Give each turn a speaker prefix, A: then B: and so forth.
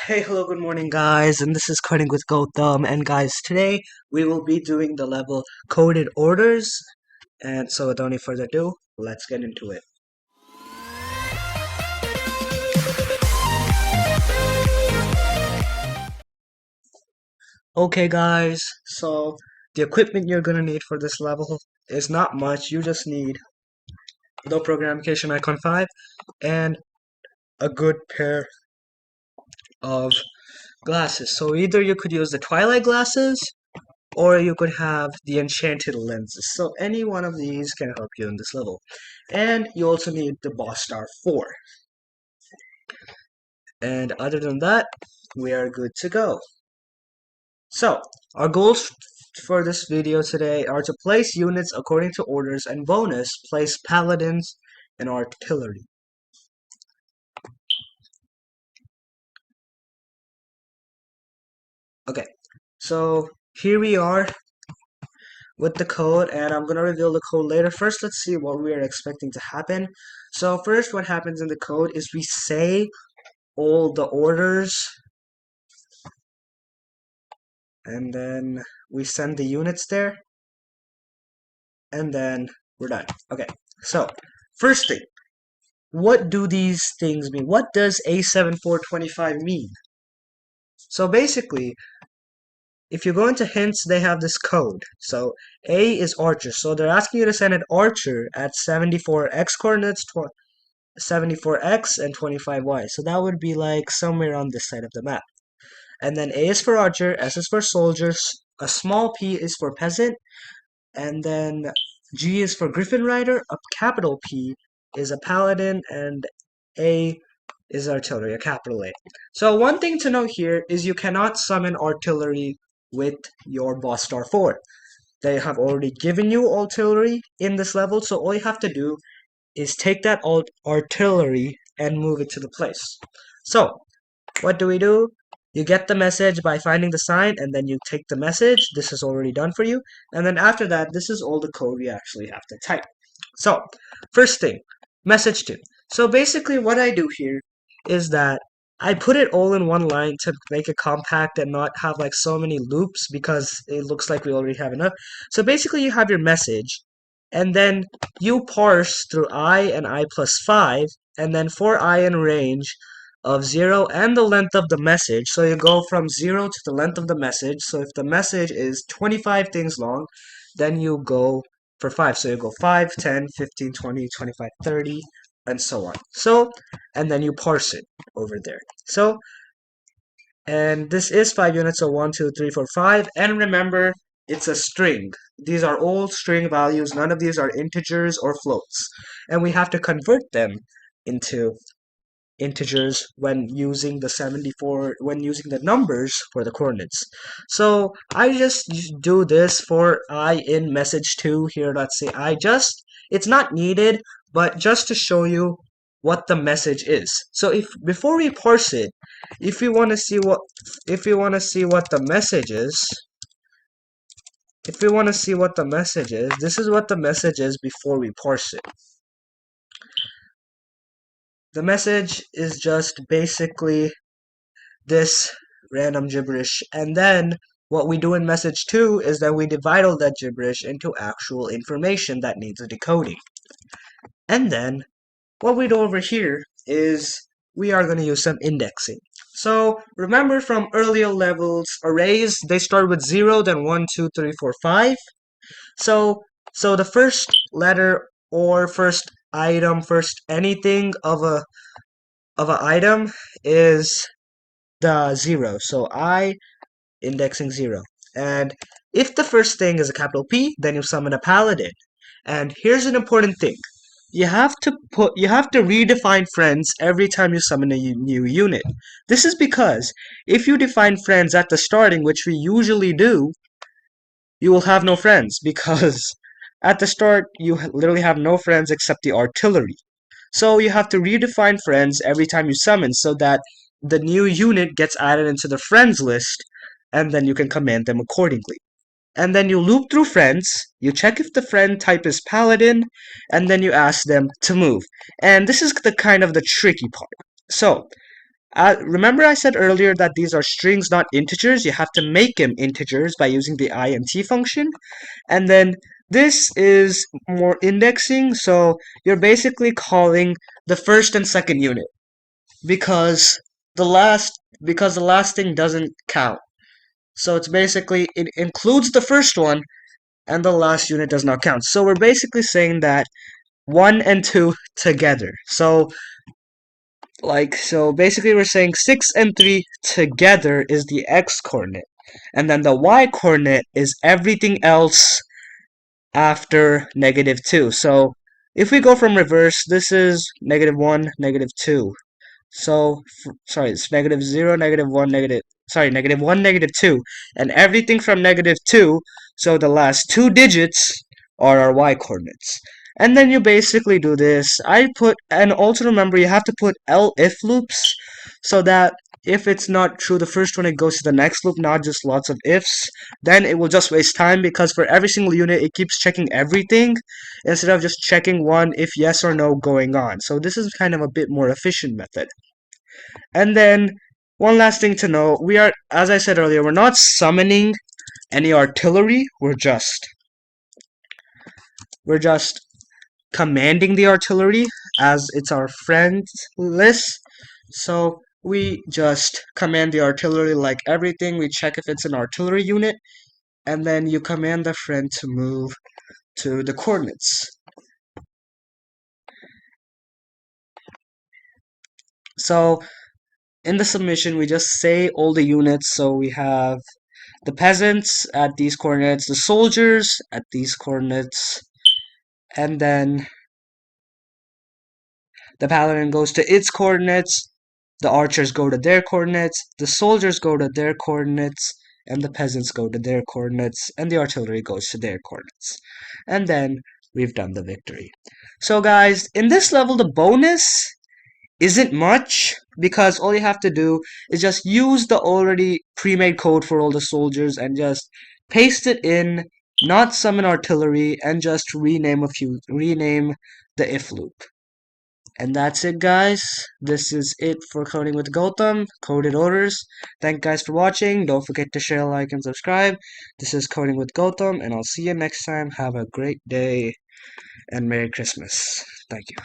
A: Hey, hello, good morning, guys, and this is Coding with Gautam. And guys, today we will be doing the level Coded Orders. And so, without any further ado, let's get into it. Okay, guys, so the equipment you're gonna need for this level is not much. You just need the Programmification Icon 5 and a good pair of glasses. So, either you could use the Twilight glasses or you could have the enchanted lenses. So any one of these can help you in this level. And you also need the Boss Star 4. And other than that, we are good to go. So, our goals for this video today are to place units according to orders and bonus, place paladins and artillery. Okay, so here we are with the code, and I'm gonna reveal the code later. First, let's see what we are expecting to happen. So first, what happens in the code is we say all the orders, and then we send the units there, and then we're done. Okay, so first thing, what do these things mean? What does A7425 mean? So basically, if you go into hints, they have this code. So A is archer. So they're asking you to send an archer at 74x coordinates, 74x, and 25y. So that would be like somewhere on this side of the map. And then A is for archer, S is for soldiers, a small p is for peasant, and then G is for griffin rider, a capital P is a paladin, and A is artillery, a capital A. So one thing to note here is you cannot summon artillery with your Boss Star 4. They have already given you artillery in this level, so all you have to do is take that artillery and move it to the place. So, what do? You get the message by finding the sign, and then you take the message. This is already done for you. And then after that, this is all the code we actually have to type. So, first thing, message 2. So basically what I do here is that I put it all in one line to make it compact and not have like so many loops because it looks like we already have enough. So basically you have your message, and then you parse through I and I plus 5, and then for I in range of 0 and the length of the message. So you go from 0 to the length of the message. So if the message is 25 things long, then you go for 5. So you go 5, 10, 15, 20, 25, 30, and so on. So, and then you parse it over there. So, and this is 5 units, so 1, 2, 3, 4, 5. And remember, it's a string. These are all string values. None of these are integers or floats. And we have to convert them into integers when using the 74, when using the numbers for the coordinates. So I just do this for I in message 2 here. Let's say it's not needed, but just to show you what the message is. So if before we parse it, if you want to see what the message is, this is what the message is before we parse it. The message is just basically this random gibberish, and then what we do in message 2 is that we divide all that gibberish into actual information that needs a decoding. And then what we do over here is we are going to use some indexing. So remember from earlier levels, arrays, they start with 0, then 1, 2, 3, 4, 5. So the first letter or first item, first anything of a item is the 0. So I indexing 0. And if the first thing is a capital P, then you summon a paladin. And here's an important thing. You have to redefine friends every time you summon a new unit. This is because if you define friends at the starting, which we usually do, you will have no friends because at the start you literally have no friends except the artillery. So you have to redefine friends every time you summon so that the new unit gets added into the friends list, and then you can command them accordingly. And then you loop through friends, you check if the friend type is paladin, and then you ask them to move. And this is the kind of the tricky part. So, remember I said earlier that these are strings, not integers. You have to make them integers by using the int function. And then this is more indexing, so you're basically calling the first and second unit because the last thing doesn't count. So it's basically it includes the first one and the last unit does not count. So we're basically saying that 1 and 2 together. So basically we're saying 6 and 3 together is the x coordinate. And then the y coordinate is everything else after -2. So if we go from reverse, this is -1, -2. So, sorry, it's -0, -1, -1, -2. And everything from -2, so the last two digits are our y coordinates. And then you basically do this. And also remember, you have to put if loops so that if it's not true the first one, it goes to the next loop, not just lots of ifs. Then it will just waste time because for every single unit, it keeps checking everything instead of just checking one if yes or no going on. So this is kind of a bit more efficient method. And then one last thing to know, as I said earlier, we're not summoning any artillery, we're just commanding the artillery as it's our friend list. So we just command the artillery like everything. We check if it's an artillery unit, and then you command the friend to move to the coordinates. So in the submission, we just say all the units. So we have the peasants at these coordinates, the soldiers at these coordinates, and then the paladin goes to its coordinates, the archers go to their coordinates, the soldiers go to their coordinates, and the peasants go to their coordinates, and the artillery goes to their coordinates. And then we've done the victory. So guys, in this level, the bonus isn't much because all you have to do is just use the already pre-made code for all the soldiers and just paste it in, not summon artillery, and just rename the if loop. And that's it, guys. This is it for Coding with Gautam, Coded Orders. Thank you guys for watching. Don't forget to share, like, and subscribe. This is Coding with Gautam, and I'll see you next time. Have a great day, and Merry Christmas. Thank you.